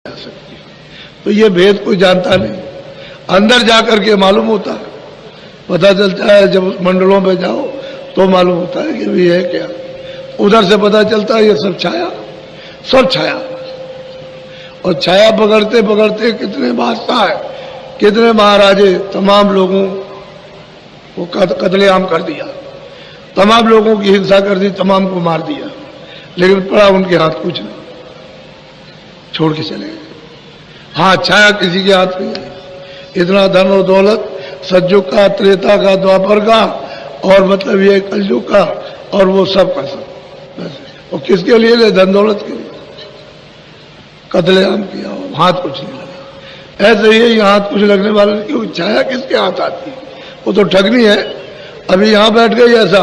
जा सकती। तो ये भेद कोई जानता नहीं, अंदर जाकर के मालूम होता है, पता चलता है। जब मंडलों में जाओ तो मालूम होता है कि ये है क्या। उधर से पता चलता है ये सब छाया, सब छाया। और छाया पकड़ते पकड़ते कितने बादशाह है, कितने महाराजे, तमाम लोगों को कत्लेआम कर दिया, तमाम लोगों की हिंसा कर दी, तमाम को मार दिया, लेकिन पड़ा उनके हाथ कुछ नहीं, छोड़ के चले गए। हाँ, छाया किसी के हाथ नहीं है। इतना धन और दौलत सतयुग का, त्रेता का, द्वापर का, और मतलब ये कलयुग का, और वो सब का सब बस। और किसके लिए ले? धन दौलत के लिए कत्लेआम किया, हाथ कुछ नहीं लगा। ऐसे ही हाथ कुछ लगने वाले, क्यों? छाया किसके हाथ आती है? वो तो ठगनी है। अभी यहां बैठ गई ऐसा,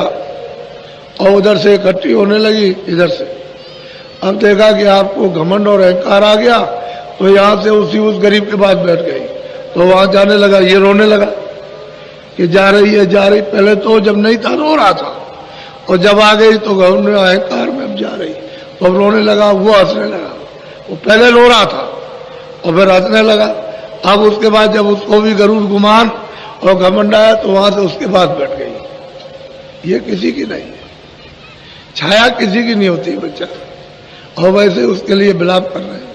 और उधर से इकट्ठी होने लगी इधर से। अब देखा कि आपको घमंड और अहंकार आ गया, तो यहां से उस गरीब के पास बैठ गई, तो वहां जाने लगा, ये रोने लगा कि जा रही है, जा रही। पहले तो जब नहीं था रो रहा था, और जब आ गई तो घमंड अहंकार में अब जा रही, तो अब रोने लगा। वो हंसने लगा, वो पहले रो रहा था और फिर हंसने लगा। अब उसके बाद जब उसको भी गरूर गुमान और घमंड आया, तो वहां से उसके पास बैठ गई। ये किसी की नहीं है, छाया किसी की नहीं होती बच्चा। और वैसे उसके लिए विलाप कर रहे हैं।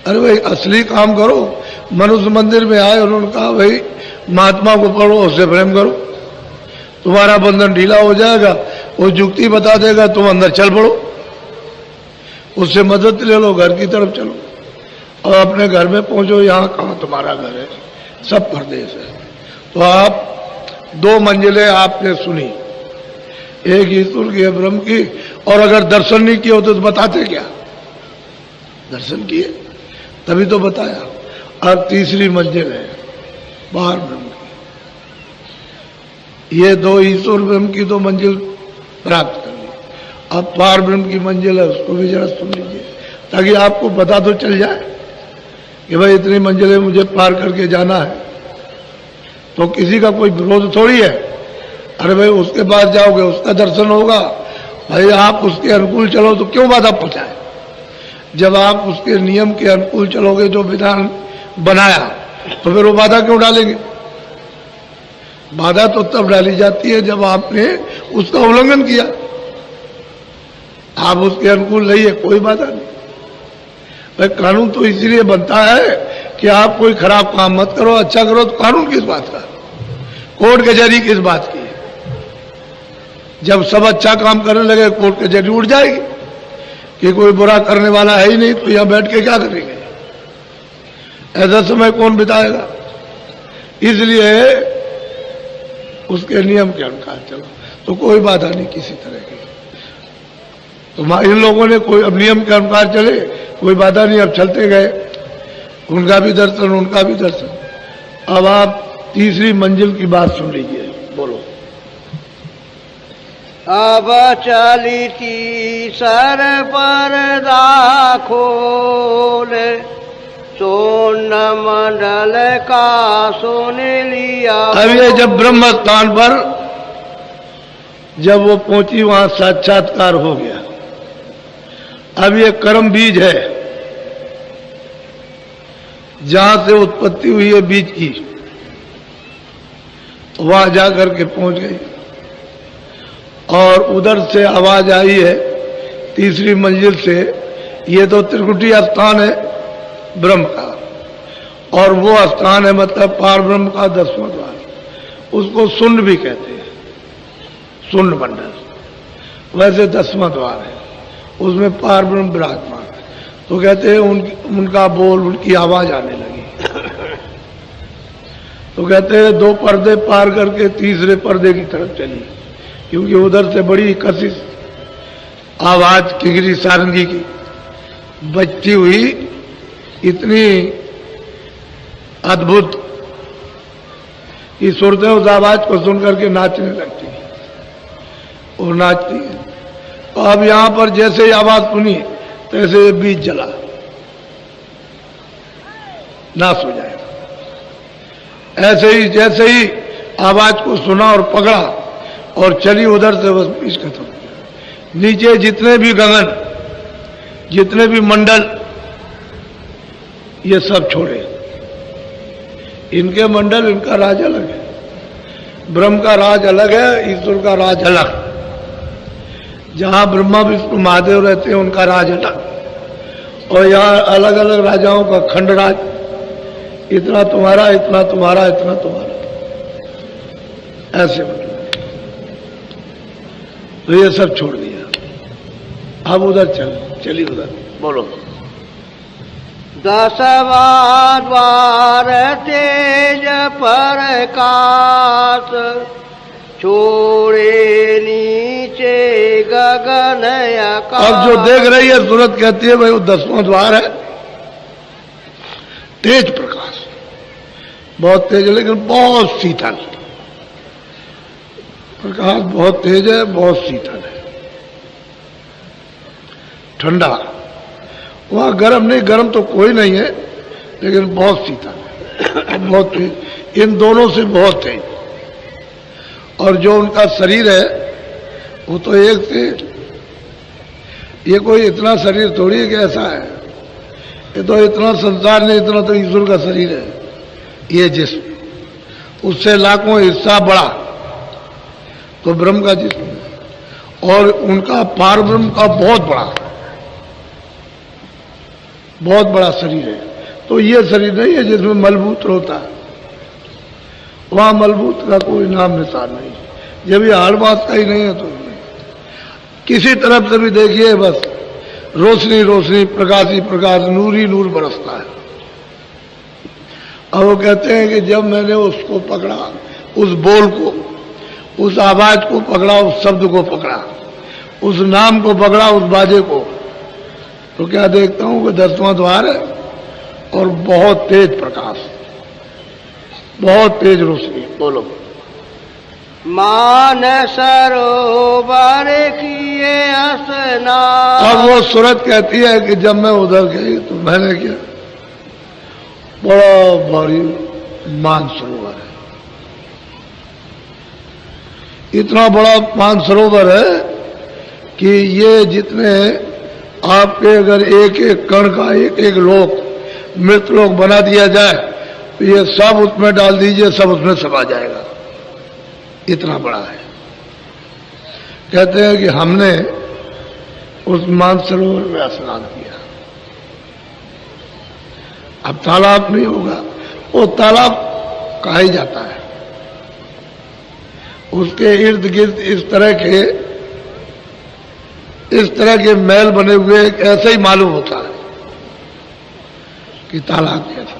अरे भाई, असली काम करो। मनुष्य मंदिर में आए, उन्होंने कहा भाई महात्मा को पढ़ो, उससे प्रेम करो, तुम्हारा बंधन ढीला हो जाएगा। वो युक्ति बता देगा, तुम अंदर चल पड़ो, उससे मदद ले लो, घर की तरफ चलो, और अपने घर में पहुंचो। यहाँ कहाँ तुम्हारा घर है, सब परदेश है। तो आप 2 मंजिलें आपने सुनी, एक ईश्वर की है, ब्रह्म की। और अगर दर्शन नहीं किए होते तो बताते क्या? दर्शन किए तभी तो बताया। अब तीसरी मंजिल है पार ब्रह्म की। ये 2 ईश्वर ब्रह्म की 2 मंजिल प्राप्त कर ली। अब पार ब्रह्म की मंजिल है, उसको भी जरा सुन लीजिए, ताकि आपको पता तो चल जाए कि भाई इतनी मंजिलें मुझे पार करके जाना है। तो किसी का कोई विरोध थोड़ी है। अरे भाई, उसके पास जाओगे, उसका दर्शन होगा। भाई, आप उसके अनुकूल चलो तो क्यों बाधा पहुंचाए? जब आप उसके नियम के अनुकूल चलोगे, जो विधान बनाया, तो फिर वो बाधा क्यों डालेंगे? बाधा तो तब डाली जाती है जब आपने उसका उल्लंघन किया। आप उसके अनुकूल नहीं है, कोई बाधा नहीं। भाई, कानून तो इसलिए बनता है कि आप कोई खराब काम मत करो, अच्छा करो। तो कानून किस बात का? कोर्ट कचहरी किस बात की? जब सब अच्छा काम करने लगे, कोर्ट कचहरी उठ जाएगी कि कोई बुरा करने वाला है ही नहीं, तो यहां बैठ के क्या करेंगे? ऐसा समय कौन बिताएगा? इसलिए उसके नियम के अनुसार चलो, तो कोई बाधा नहीं किसी तरह की। तो इन लोगों ने कोई अब नियम के अनुसार चले, कोई बाधा नहीं। अब चलते गए, उनका भी दर्शन, उनका भी दर्शन। अब आप तीसरी मंजिल की बात सुन लीजिए, बोलो। अब चली तीसर पर्दा खोले, सोन मंडल का सुन लिया। अब ये जब ब्रह्म स्थान पर जब वो पहुंची, वहां साक्षात्कार हो गया। अब ये कर्म बीज है, जहां से उत्पत्ति हुई है बीज की, वहां जाकर के पहुंच गई। और उधर से आवाज आई है तीसरी मंजिल से, ये तो त्रिकुटी स्थान है ब्रह्म का, और वो स्थान है मतलब पार ब्रह्म का 10वां द्वार। उसको सुंड भी कहते हैं, सुंड मंडल। वैसे 10वां द्वार है, उसमें पार ब्रह्म विराजमान है। तो कहते हैं उनका बोल, उनकी आवाज आने लगी। तो कहते हैं 2 पर्दे पार करके तीसरे पर्दे की तरफ चली, क्योंकि उधर से बड़ी कशिश आवाज किंगरी सारंगी की बजती हुई, इतनी अद्भुत कि सुरतें उस आवाज को सुनकर के नाचने लगती है और नाचती है। तो अब यहां पर जैसे ही आवाज सुनी, तैसे बीज जला, नाश हो जाएगा। ऐसे ही जैसे ही आवाज को सुना और पकड़ा और चली उधर से, बस बीज खत्म। नीचे जितने भी गगन, जितने भी मंडल ये सब छोड़े। इनके मंडल, इनका राज अलग है। ब्रह्म का राज अलग है, ईश्वर का राज अलग। जहां ब्रह्मा विष्णु महादेव रहते हैं उनका राज अलग, और यहाँ अलग अलग राजाओं का खंड राज, इतना तुम्हारा, इतना तुम्हारा, इतना तुम्हारा, ऐसे मतलब। तो ये सब छोड़ दिया। अब उधर चलिए उधर बोलो। 10वां द्वार तेज प्रकाश, छोड़े नीचे गगन आकाश। अब जो देख रही है सूरत कहती है भाई वो 10वां द्वार है। तेज प्रकाश, बहुत तेज है, लेकिन बहुत शीतल। प्रकाश बहुत तेज है, बहुत शीतल है, ठंडा। वहां गर्म नहीं, गर्म तो कोई नहीं है, लेकिन बहुत शीतल है, बहुत तेज। इन दोनों से बहुत तेज। और जो उनका शरीर है वो तो एक से, ये कोई इतना शरीर थोड़ी है कि ऐसा है। ये तो इतना संसार नहीं, इतना तो ईश्वर का शरीर है। ये जिस्म उससे लाखों हिस्सा बड़ा तो ब्रह्म का जिस्म है, और उनका पार ब्रह्म का बहुत बड़ा शरीर है। तो ये शरीर नहीं है जिसमें मलबूत होता है। वहां मलबूत का कोई नाम निशान नहीं। जब ये हाड़ बात का ही नहीं है तो नहीं। किसी तरफ से भी देखिए बस रोशनी रोशनी, प्रकाश ही प्रकाश, नूर ही नूर बरसता है। और वो कहते हैं कि जब मैंने उसको पकड़ा, उस बोल को, उस आवाज को पकड़ा, उस शब्द को पकड़ा, उस नाम को पकड़ा, उस बाजे को, तो क्या देखता हूं कि 10वां द्वार है और बहुत तेज प्रकाश, बहुत तेज रोशनी। बोलो। मान सरोवर किए स्नान। अब वो सूरत कहती है कि जब मैं उधर गई तो मैंने किया, बड़ा भारी मानसरोवर है। इतना बड़ा मानसरोवर है कि ये जितने आपके अगर एक एक कण का एक एक लोक, मृत लोक बना दिया जाए तो ये सब उसमें डाल दीजिए, सब उसमें समा जाएगा। इतना बड़ा है। कहते हैं कि हमने उस मानसरोवर में स्नान किया। अब तालाब नहीं होगा, वो तालाब कहा ही जाता है। उसके इर्द गिर्द इस तरह के मैल बने हुए ऐसे ही मालूम होता है कि तालाब जैसा।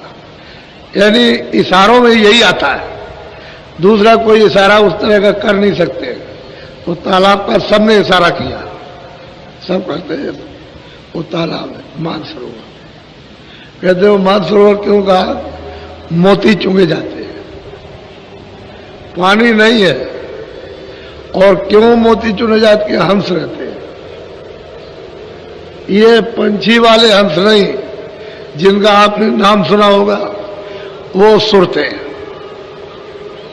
यानी इशारों में यही आता है, दूसरा कोई इशारा उस तरह का कर नहीं सकते। तो तालाब का सबने इशारा किया, सब करते हैं। वो तालाब है मानसरोवर। कहते हो मानसरोवर क्यों कहा? मोती चुंगे जाते हैं, पानी नहीं है। और क्यों मोती चुने जाते हैं? हंस रहते हैं। ये पंछी वाले हंस नहीं जिनका आपने नाम सुना होगा, वो सुरते,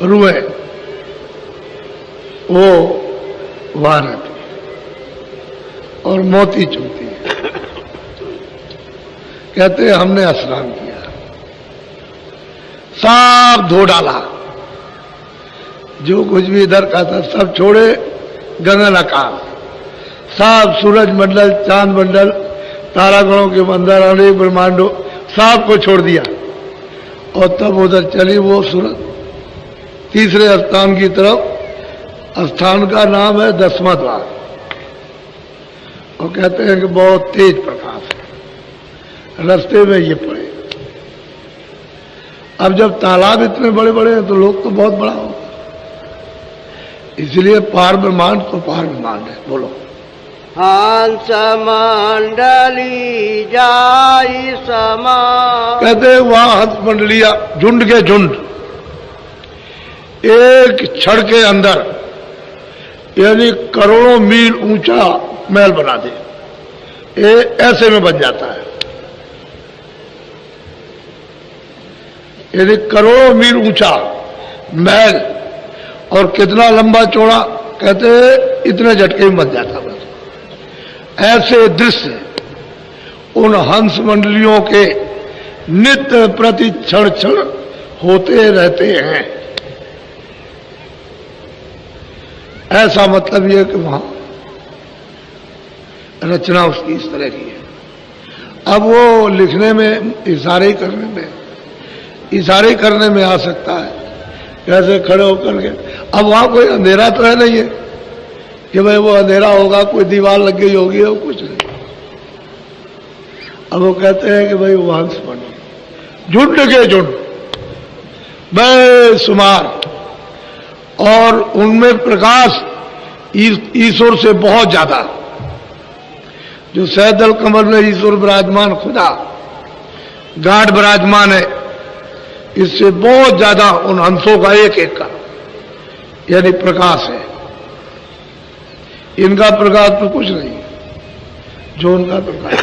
रुए, वो वहां रहती और मोती चुनती है। कहते हैं हमने स्नान किया, सब धो डाला, जो कुछ भी इधर का था सब छोड़े। गगन आकाश, सब सूरज मंडल, चांद मंडल, तारागणों के मंदिर, अनेक ब्रह्मांडों, सब को छोड़ दिया। और तब उधर चली वो सूरत तीसरे स्थान की तरफ। स्थान का नाम है 10वां द्वार। और कहते हैं कि बहुत तेज प्रकाश है। रास्ते में ये पड़े। अब जब तालाब इतने बड़े बड़े हैं तो लोग तो बहुत बड़ा होगा, इसलिए पार ब्रह्मांड तो पार ब्रह्मांड है। बोलो। हंस मंडली जाई समा। कहते हैं वहां हंस मंडलिया, झुंड के झुंड, एक क्षण के अंदर, यानी करोड़ों मील ऊंचा महल बना दे, ये ऐसे में बन जाता है। यानी करोड़ों मील ऊंचा महल, और कितना लंबा चौड़ा, कहते हैं इतने झटके में बन जाता। बस ऐसे दृश्य उन हंस मंडलियों के नित्य प्रति क्षण क्षण होते रहते हैं। ऐसा मतलब यह कि वहां रचना उसकी इस तरह की है। अब वो लिखने में इशारे करने में आ सकता है, कैसे खड़े होकर के। अब वहां कोई अंधेरा तो है नहीं है कि भाई वो अंधेरा होगा, कोई दीवार लग गई होगी और कुछ नहीं। अब वो कहते हैं कि भाई वंश बनो, झुंड के झुंड बेशुमार, और उनमें प्रकाश ईश्वर से बहुत ज्यादा। जो सैदल कमल में ईश्वर विराजमान, खुदा गाढ़ विराजमान है, इससे बहुत ज्यादा उन हंसों का एक एक का यानी प्रकाश है। इनका प्रकाश तो कुछ नहीं, जो उनका प्रकाश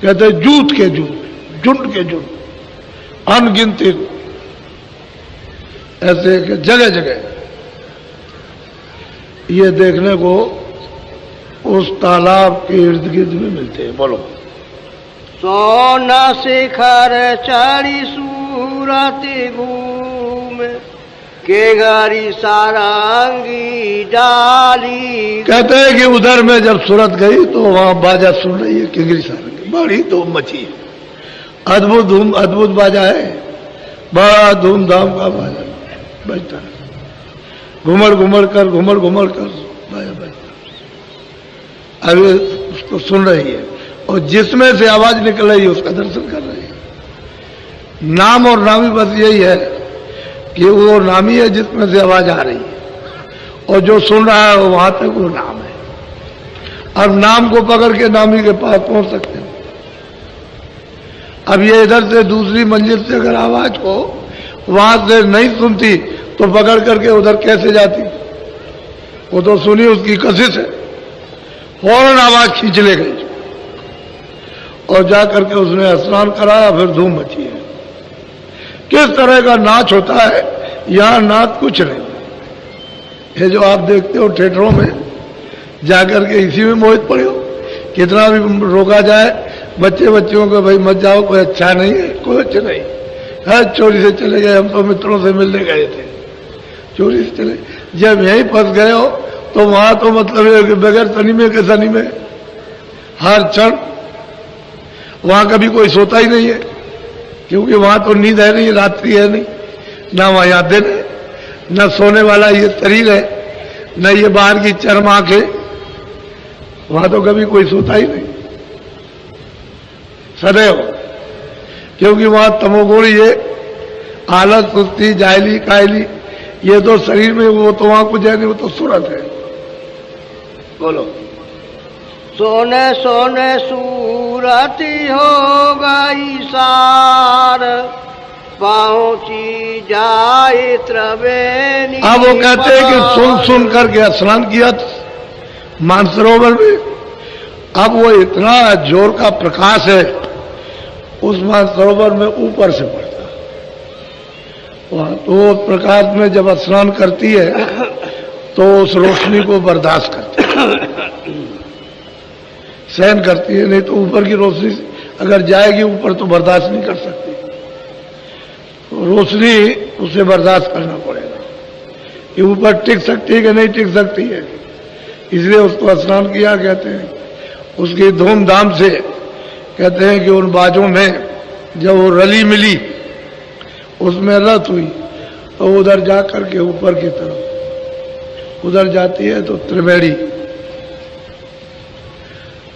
कहते हैं जूत के जूत, झुंड के झुंड, अनगिनती ऐसे जगह जगह ये देखने को उस तालाब के इर्द गिर्द में मिलते हैं। बोलो। सोना शिखर चढ़ी सूरति घूम के गारी सारंगी डाली। कहते हैं कि उधर में जब सूरत गई तो वहां बाजा सुन रही है, किंगरी सारंगी, बड़ी धूम मची है। अद्भुत बाजा है, बड़ा धूमधाम का बाजा बजता है। घुमड़ घुमड़ कर बाजा बजता। अभी उसको सुन रही है और जिसमें से आवाज निकल रही है उसका दर्शन कर रही है। नाम और नामी बस यही है कि वो नामी है जिसमें से आवाज आ रही है, और जो सुन रहा है वहां तक वो नाम है। अब नाम को पकड़ के नामी के पास पहुंच सकते हैं। अब ये इधर से दूसरी मंजिल से अगर आवाज को वहां से नहीं सुनती तो पकड़ करके उधर कैसे जाती? वो तो सुनी, उसकी कशिश है, फौरन आवाज खींच ले गई और जाकर के उसने स्नान कराया, फिर धूम मची है। किस तरह का नाच होता है यहां, नाच कुछ नहीं। ये जो आप देखते हो थिएटरों में जाकर के इसी में मोहित पड़े हो। कितना भी रोका जाए बच्चों को, भाई मत जाओ, कोई अच्छा नहीं है, कोई अच्छा नहीं है, चोरी से चले गए, हम तो मित्रों से मिलने गए थे, चोरी से चले। जब यहीं फंस गए हो तो वहां तो मतलब है कि बगैर सनीमे के सनीमे हर क्षण, वहां कभी कोई सोता ही नहीं है, क्योंकि वहां तो नींद है नहीं, रात्रि है नहीं, ना वहां यहाँ दिन है, न सोने वाला ये शरीर है, न ये बाहर की चरम आंखें। वहां तो कभी कोई सोता ही नहीं सदैव, क्योंकि वहां तमोगुण, ये आलस, सुस्ती, जाहली, कायली, ये तो शरीर में, वो तो वहां कुछ है नहीं, वो तो सूरत है। बोलो। सोने सोने सूरती हो गई सार, पहुंची जाए त्रिवेणी। अब वो कहते हैं कि सुन सुन करके स्नान किया मानसरोवर में। अब वो इतना जोर का प्रकाश है उस मानसरोवर में, ऊपर से पड़ता वहां, तो प्रकाश में जब स्नान करती है तो उस रोशनी को बर्दाश्त करती है, सहन करती है। नहीं तो ऊपर की रोशनी अगर जाएगी ऊपर तो बर्दाश्त नहीं कर सकती, रोशनी उसे बर्दाश्त करना पड़ेगा। ये ऊपर टिक सकती है कि नहीं टिक सकती है, इसलिए उसको स्नान किया कहते हैं। उसकी धूमधाम से कहते हैं कि उन बाजों में जब वो रली मिली, उसमें रत हुई, तो उधर जा करके ऊपर की तरफ उधर जाती है तो त्रिवेणी,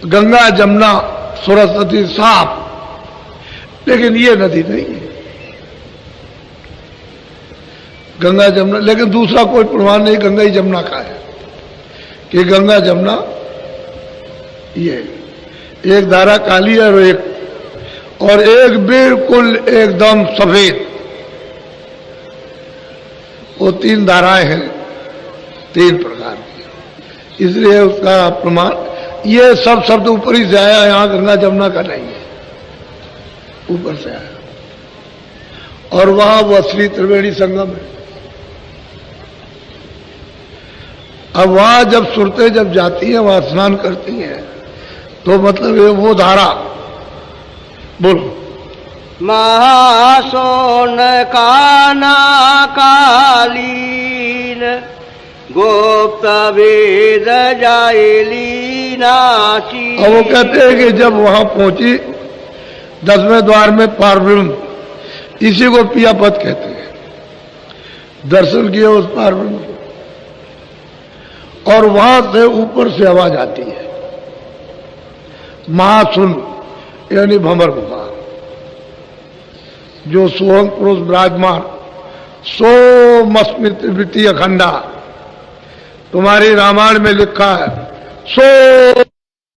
गंगा, जमुना, सरस्वती साफ, लेकिन ये नदी नहीं है गंगा जमुना। लेकिन दूसरा कोई प्रमाण नहीं गंगा ही जमुना का है कि गंगा जमुना ये एक धारा काली है और एक बिल्कुल एकदम सफेद, वो तीन धाराएं हैं, तीन प्रकार की। इसलिए उसका प्रमाण, ये सब शब्द ऊपर ही से आया, यहां गंगा जमुना का नहीं है, ऊपर से आया। और वहां वो असली त्रिवेणी संगम है। अब वहां जब सुरतें जब जाती हैं, वहां स्नान करती हैं, तो मतलब ये वो धारा, बोलो, महासोन काना कालीन गोप्त वेद जायली नाची। और वो कहते हैं कि जब वहां पहुंची 10वें द्वार में पारब्रह्म, इसी को पियापत कहते हैं, दर्शन किए उस पारब्रह्म को, और वहां से ऊपर से आवाज आती है महासुन यानी भंवर गुफा, जो सोहम पुरुष विराजमान सोमस्मृति वृत्ति अखंडा, तुम्हारी रामायण में लिखा है